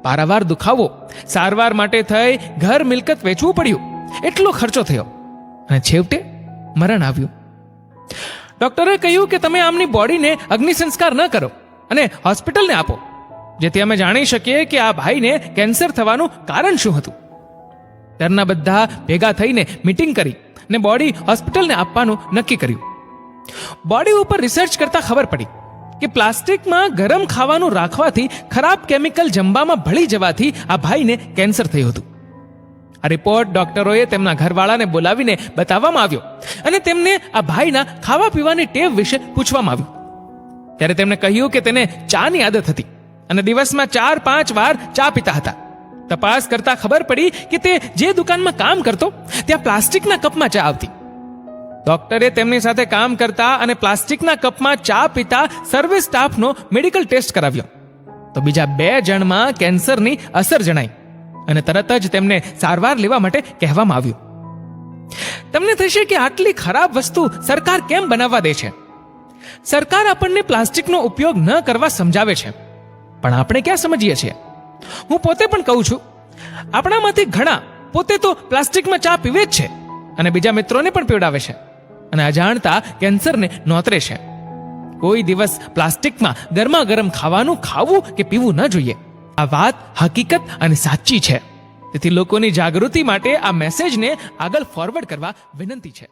પારાવાર દુખાવો, સારવાર માટે થઈ ઘર મિલકત વેચવું પડ્યું, એટલો ખર્ચો થયો અને છેવટે મરણ આવ્યું. ડોક્ટરે કહ્યું કે તમે આમની બોડીને અગ્નિ સંસ્કાર ન કરો અને હોસ્પિટલને આપો, જેથી અમે જાણી શકીએ કે આ ભાઈને કેન્સર થવાનું કારણ શું હતું. ઘરના બધા ભેગા થઈને મીટિંગ કરી ને બોડી હોસ્પિટલને આપવાનું નક્કી કર્યું. બોડી ઉપર રિસર્ચ કરતા ખબર પડી કે પ્લાસ્ટિકમાં ગરમ ખાવાનું રાખવાથી ખરાબ કેમિકલ જમવામાં ભળી જવાથી આ ભાઈને કેન્સર થયું હતું. આ રિપોર્ટ ડોક્ટરોએ તેમના ઘરવાળાને બોલાવીને બતાવવામાં આવ્યો અને તેમને આ ભાઈના ખાવા પીવાની ટેવ વિશે પૂછવામાં આવ્યું. ત્યારે તેમણે કહ્યું કે તેને ચાની આદત હતી અને દિવસમાં 4-5 વાર ચા પીતા હતા. તપાસ કરતા ખબર પડી કે તે જે દુકાનમાં કામ કરતો ત્યાં પ્લાસ્ટિકના કપમાં ચા આવતી. ડોક્ટરે તેમની સાથે કામ કરતા અને પ્લાસ્ટિકના કપમાં ચા પીતા સર્વિસ સ્ટાફનો મેડિકલ ટેસ્ટ કરાવ્યો તો બીજા 2 જણમાં કેન્સરની અસર જણાઈ અને તરત જ તેમને સારવાર લેવા માટે કહેવામાં આવ્યું. તમને થશે કે આટલી ખરાબ વસ્તુ સરકાર કેમ બનાવવા દે છે? સરકાર આપણને પ્લાસ્ટિકનો ઉપયોગ ન કરવા સમજાવે છે, પણ આપણે ક્યાં સમજીએ છીએ? હું પોતે પણ કહું છું, આપણામાંથી ઘણા પોતે તો પ્લાસ્ટિકમાં ચા પીવે જ છે અને બીજા મિત્રોને પણ પીવડાવે છે અને અજાણતા કેન્સરને નોતરે છે. કોઈ દિવસ પ્લાસ્ટિકમાં ગરમા ગરમ ખાવાનું ખાવું કે પીવું ન જોઈએ. આ વાત હકીકત અને સાચી છે. તેથી લોકોની જાગૃતિ માટે આ મેસેજને આગળ ફોરવર્ડ કરવા વિનંતી છે.